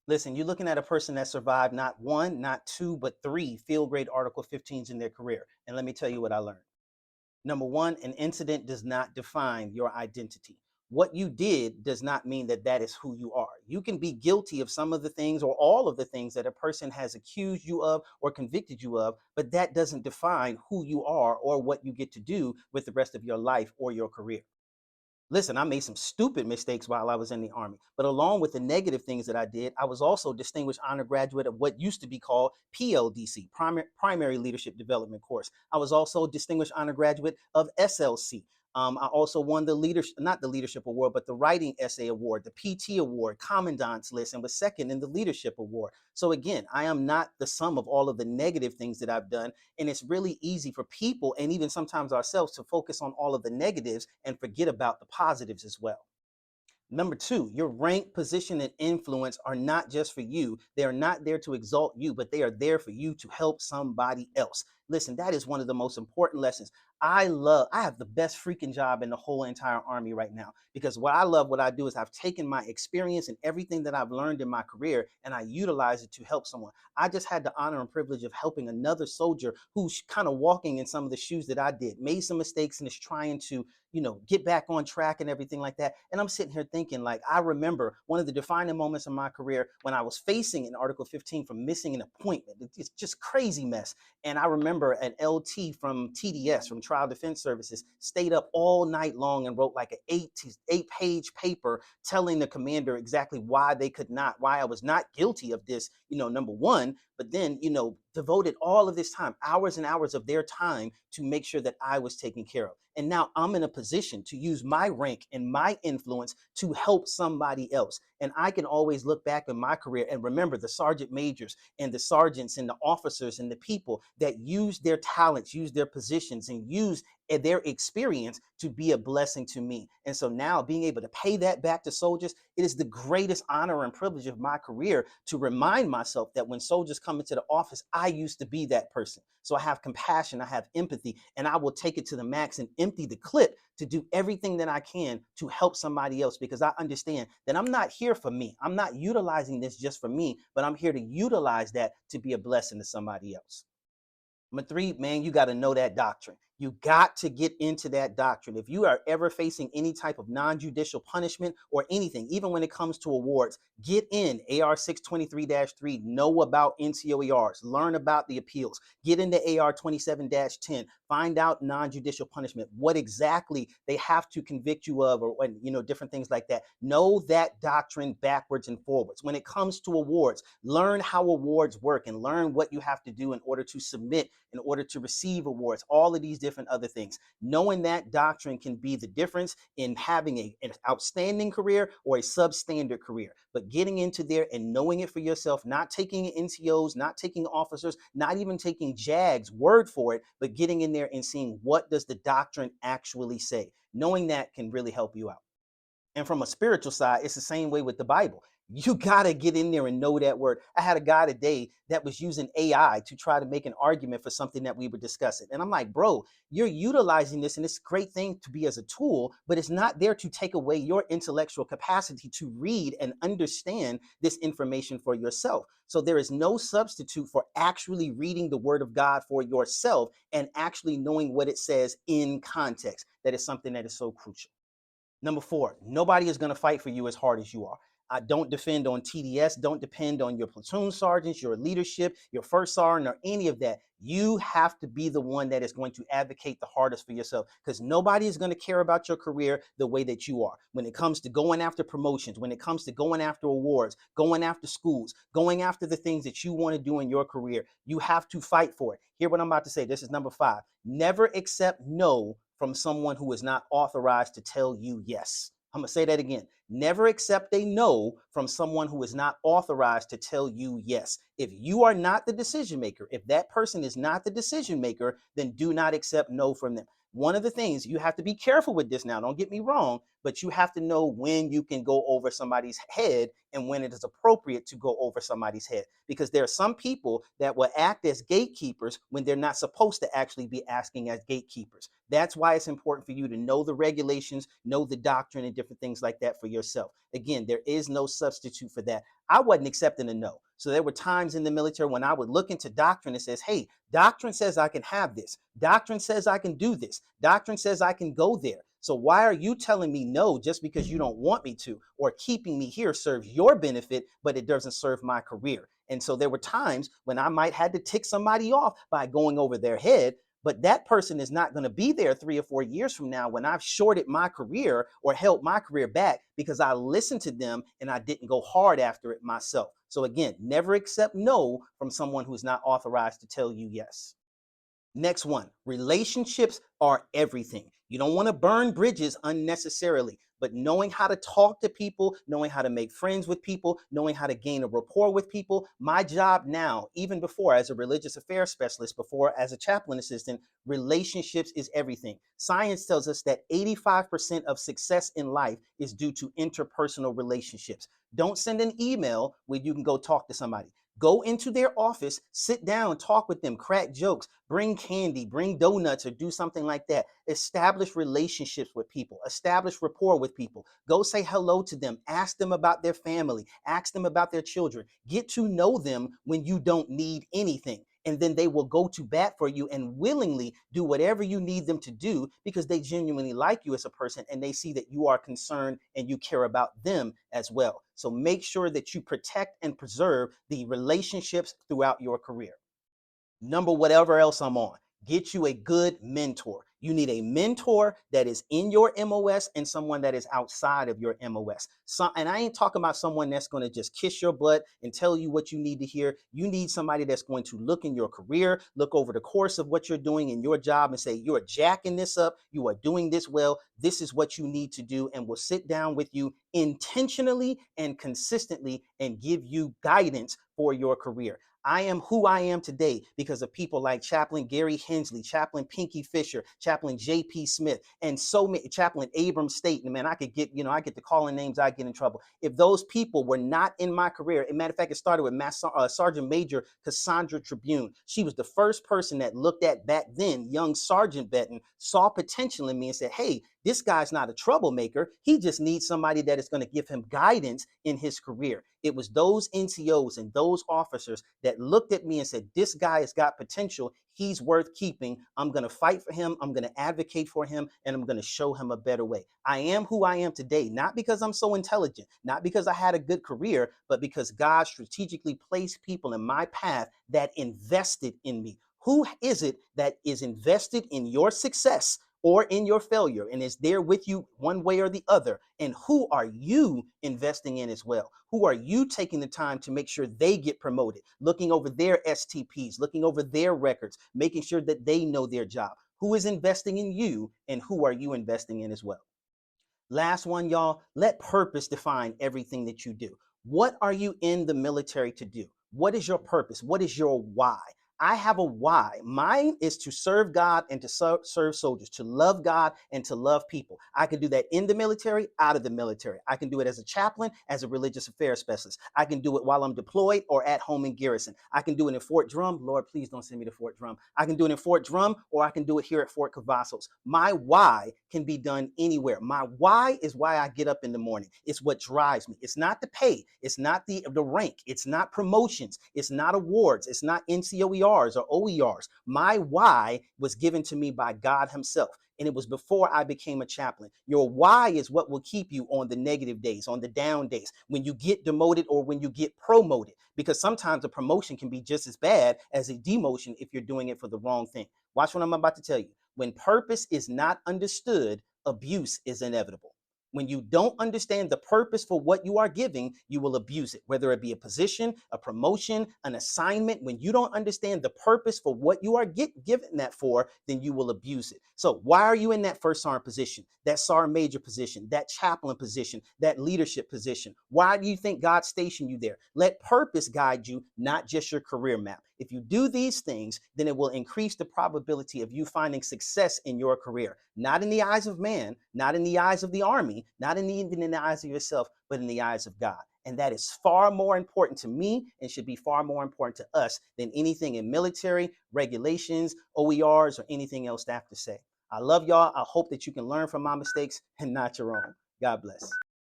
Listen, you're looking at a person that survived not one, not two, but three field grade Article 15s in their career. And let me tell you what I learned. Number one, an incident does not define your identity. What you did does not mean that that is who you are. You can be guilty of some of the things or all of the things that a person has accused you of or convicted you of, but that doesn't define who you are or what you get to do with the rest of your life or your career. Listen, I made some stupid mistakes while I was in the Army, but along with the negative things that I did, I was also distinguished honor graduate of what used to be called PLDC, Primary Leadership Development Course. I was also distinguished honor graduate of SLC. I also won the leadership, not the leadership award, but the writing essay award, the PT award, commandant's list, and was second in the leadership award. So again, I am not the sum of all of the negative things that I've done. And it's really easy for people and even sometimes ourselves to focus on all of the negatives and forget about the positives as well. Number two, your rank, position, and influence are not just for you. They are not there to exalt you, but they are there for you to help somebody else. Listen, that is one of the most important lessons. I have the best freaking job in the whole entire Army right now because what I love, what I do is I've taken my experience and everything that I've learned in my career and I utilize it to help someone. I just had the honor and privilege of helping another soldier who's kind of walking in some of the shoes that I did, made some mistakes and is trying to get back on track and everything like that. And I'm sitting here thinking, like, I remember one of the defining moments in my career when I was facing an Article 15 for missing an appointment. It's just crazy mess. And I remember an LT from TDS, from Trial Defense Services, stayed up all night long and wrote like an eight-page paper telling the commander exactly why I was not guilty of this, number one, but then, devoted all of this time, hours and hours of their time to make sure that I was taken care of. And now I'm in a position to use my rank and my influence to help somebody else. And I can always look back in my career and remember the sergeant majors and the sergeants and the officers and the people that use their talents, use their positions, and use their experience to be a blessing to me. And so now being able to pay that back to soldiers, it is the greatest honor and privilege of my career to remind myself that when soldiers come into the office, I used to be that person. So I have compassion, I have empathy, and I will take it to the max and empty the clip to do everything that I can to help somebody else because I understand that I'm not here for me. I'm not utilizing this just for me, but I'm here to utilize that to be a blessing to somebody else. Number three, man, you got to know that doctrine. You got to get into that doctrine. If you are ever facing any type of non-judicial punishment or anything, even when it comes to awards, get in AR 623-3, know about NCOERs, learn about the appeals, get into AR 27-10, find out non-judicial punishment, what exactly they have to convict you of, or when, different things like that. Know that doctrine backwards and forwards. When it comes to awards, learn how awards work and learn what you have to do in order to submit, in order to receive awards, all of these different other things. Knowing that doctrine can be the difference in having an outstanding career or a substandard career. But getting into there and knowing it for yourself, not taking NCOs, not taking officers, not even taking JAG's word for it, but getting in there and seeing what does the doctrine actually say. Knowing that can really help you out. And from a spiritual side, it's the same way with the Bible. You got to get in there and know that word. I had a guy today that was using AI to try to make an argument for something that we were discussing. And I'm like, bro, you're utilizing this and it's a great thing to be as a tool, but it's not there to take away your intellectual capacity to read and understand this information for yourself. So there is no substitute for actually reading the word of God for yourself and actually knowing what it says in context. That is something that is so crucial. Number four, nobody is going to fight for you as hard as you are. Don't defend on TDS. Don't depend on your platoon sergeants, your leadership, your first sergeant, or any of that. You have to be the one that is going to advocate the hardest for yourself because nobody is going to care about your career the way that you are. When it comes to going after promotions, when it comes to going after awards, going after schools, going after the things that you want to do in your career, you have to fight for it. Hear what I'm about to say. This is number five. Never accept no from someone who is not authorized to tell you yes. I'm going to say that again. Never accept a no from someone who is not authorized to tell you yes. If you are not the decision maker, if that person is not the decision maker, then do not accept no from them. One of the things you have to be careful with this now, don't get me wrong, but you have to know when you can go over somebody's head and when it is appropriate to go over somebody's head. Because there are some people that will act as gatekeepers when they're not supposed to actually be acting as gatekeepers. That's why it's important for you to know the regulations, know the doctrine, and different things like that for yourself. Again, there is no substitute for that. I wasn't accepting a no. So there were times in the military when I would look into doctrine and says, hey, doctrine says I can have this. Doctrine says I can do this. Doctrine says I can go there. So why are you telling me no just because you don't want me to, or keeping me here serves your benefit, but it doesn't serve my career? And so there were times when I might had to tick somebody off by going over their head, but that person is not going to be there 3 or 4 years from now when I've shorted my career or held my career back because I listened to them and I didn't go hard after it myself. So again, never accept no from someone who's not authorized to tell you yes. Next one, relationships are everything. You don't want to burn bridges unnecessarily, but knowing how to talk to people, knowing how to make friends with people, knowing how to gain a rapport with people. My job now, even before as a religious affairs specialist, before as a chaplain assistant, relationships is everything. Science tells us that 85% of success in life is due to interpersonal relationships. Don't send an email where you can go talk to somebody. Go into their office, sit down, talk with them, crack jokes, bring candy, bring donuts, or do something like that. Establish relationships with people, establish rapport with people. Go say hello to them, ask them about their family, ask them about their children. Get to know them when you don't need anything. And then they will go to bat for you and willingly do whatever you need them to do because they genuinely like you as a person and they see that you are concerned and you care about them as well. So make sure that you protect and preserve the relationships throughout your career. Number whatever else I'm on. Get you a good mentor. You need a mentor that is in your MOS and someone that is outside of your MOS. And I ain't talking about someone that's going to just kiss your butt and tell you what you need to hear. You need somebody that's going to look in your career, look over the course of what you're doing in your job and say, you're jacking this up. You are doing this well. This is what you need to do. And will sit down with you intentionally and consistently and give you guidance for your career. I am who I am today because of people like Chaplain Gary Hensley, Chaplain Pinky Fisher, Chaplain J.P. Smith, and so many, Chaplain Abram State. And man, I could get, I get to calling names, I get in trouble. If those people were not in my career, as a matter of fact, it started with Sergeant Major Cassandra Tribune. She was the first person that looked at back then, young Sergeant Benton, saw potential in me and said, hey, this guy's not a troublemaker. He just needs somebody that is going to give him guidance in his career. It was those NCOs and those officers that looked at me and said, this guy has got potential. He's worth keeping. I'm going to fight for him. I'm going to advocate for him, and I'm going to show him a better way. I am who I am today, not because I'm so intelligent, not because I had a good career, but because God strategically placed people in my path that invested in me. Who is it that is invested in your success or in your failure and is there with you one way or the other? And who are you investing in as well? Who are you taking the time to make sure they get promoted, looking over their STPs, looking over their records, making sure that they know their job? Who is investing in you and who are you investing in as well? Last one, y'all, let purpose define everything that you do. What are you in the military to do? What is your purpose? What is your why? I have a why. Mine is to serve God and to serve soldiers, to love God and to love people. I can do that in the military, out of the military. I can do it as a chaplain, as a religious affairs specialist. I can do it while I'm deployed or at home in garrison. I can do it in Fort Drum. Lord, please don't send me to Fort Drum. I can do it in Fort Drum or I can do it here at Fort Cavazos. My why can be done anywhere. My why is why I get up in the morning. It's what drives me. It's not the pay. It's not the rank. It's not promotions. It's not awards. It's not NCOERs or OERs. My why was given to me by God himself. And it was before I became a chaplain. Your why is what will keep you on the negative days, on the down days, when you get demoted or when you get promoted. Because sometimes a promotion can be just as bad as a demotion if you're doing it for the wrong thing. Watch what I'm about to tell you. When purpose is not understood, abuse is inevitable. When you don't understand the purpose for what you are giving, you will abuse it, whether it be a position, a promotion, an assignment. When you don't understand the purpose for what you are given that for, then you will abuse it. So why are you in that first sergeant position, that sergeant major position, that chaplain position, that leadership position? Why do you think God stationed you there? Let purpose guide you, not just your career map. If you do these things, then it will increase the probability of you finding success in your career, not in the eyes of man, not in the eyes of the army, not even in the eyes of yourself, but in the eyes of God. And that is far more important to me and should be far more important to us than anything in military, regulations, OERs, or anything else to have to say. I love y'all. I hope that you can learn from my mistakes and not your own. God bless.